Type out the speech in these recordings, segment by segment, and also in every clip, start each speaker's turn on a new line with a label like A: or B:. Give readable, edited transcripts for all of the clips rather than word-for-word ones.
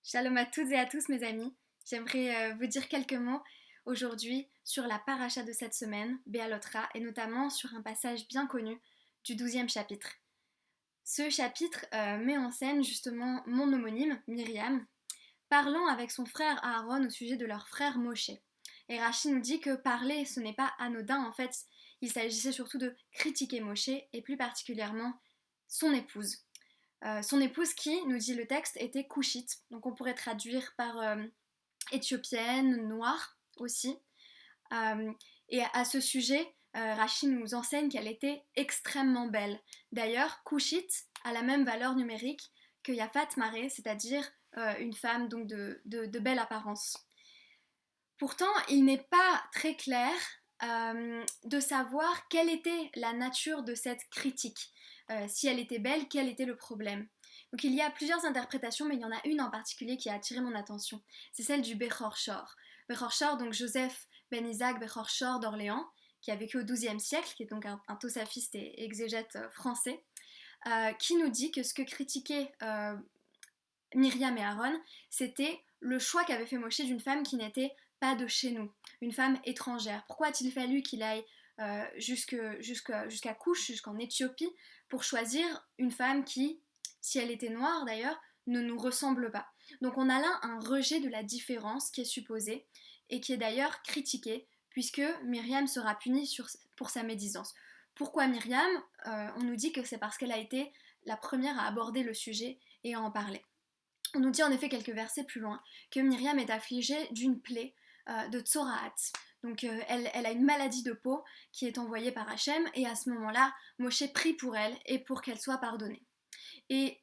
A: Shalom à toutes et à tous mes amis. J'aimerais vous dire quelques mots aujourd'hui sur la paracha de cette semaine, Béalotra, et notamment sur un passage bien connu du 12e chapitre. Ce chapitre met en scène justement mon homonyme, Myriam, parlant avec son frère Aaron au sujet de leur frère Moshe. Et Rachi nous dit que parler, ce n'est pas anodin, en fait, il s'agissait surtout de critiquer Moshe, et plus particulièrement son épouse. Son épouse qui, nous dit le texte, était couchite, donc on pourrait traduire par éthiopienne, noire aussi. Euh, et à ce sujet, Rachid nous enseigne qu'elle était extrêmement belle. D'ailleurs, couchite a la même valeur numérique que Yafat Maré, c'est-à-dire une femme donc de belle apparence. Pourtant, il n'est pas très clair de savoir quelle était la nature de cette critique. Si elle était belle, quel était le problème. Donc il y a plusieurs interprétations, mais il y en a une en particulier qui a attiré mon attention. C'est celle du Bechor Shor. Bechor Shor, donc Joseph ben Isaac Bechor Shor d'Orléans, qui a vécu au XIIe siècle, qui est donc un tosaphiste et exégète français, qui nous dit que ce que critiquaient Myriam et Aaron, c'était le choix qu'avait fait Moshe d'une femme qui n'était pas de chez nous, une femme étrangère. Pourquoi a-t-il fallu qu'il aille jusqu'à Couche, jusqu'en Éthiopie, pour choisir une femme qui, si elle était noire d'ailleurs, ne nous ressemble pas. Donc on a là un rejet de la différence qui est supposé et qui est d'ailleurs critiqué, puisque Myriam sera punie pour sa médisance. Pourquoi Myriam On nous dit que c'est parce qu'elle a été la première à aborder le sujet et à en parler. On nous dit en effet quelques versets plus loin que Myriam est affligée d'une plaie de Tsoraat. Donc elle a une maladie de peau qui est envoyée par Hachem et à ce moment-là, Moshe prie pour elle et pour qu'elle soit pardonnée. Et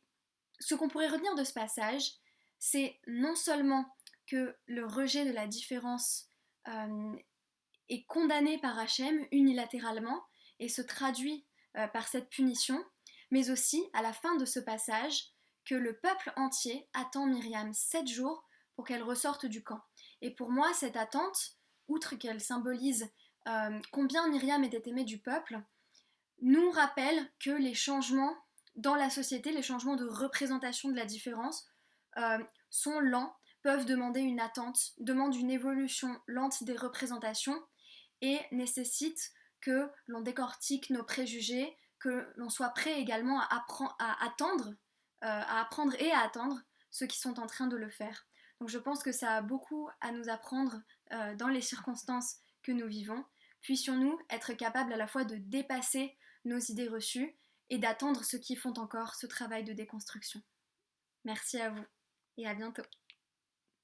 A: ce qu'on pourrait retenir de ce passage, c'est non seulement que le rejet de la différence est condamné par Hachem unilatéralement et se traduit par cette punition, mais aussi à la fin de ce passage, que le peuple entier attend Myriam 7 jours pour qu'elle ressorte du camp. Et pour moi, cette attente, outre qu'elle symbolise combien Myriam était aimée du peuple, nous rappelle que les changements dans la société, les changements de représentation de la différence sont lents, peuvent demander une attente, demandent une évolution lente des représentations et nécessitent que l'on décortique nos préjugés, que l'on soit prêt également à attendre à apprendre et à attendre ceux qui sont en train de le faire. Donc je pense que ça a beaucoup à nous apprendre dans les circonstances que nous vivons. Puissions-nous être capables à la fois de dépasser nos idées reçues et d'attendre ceux qui font encore ce travail de déconstruction. Merci à vous et à bientôt.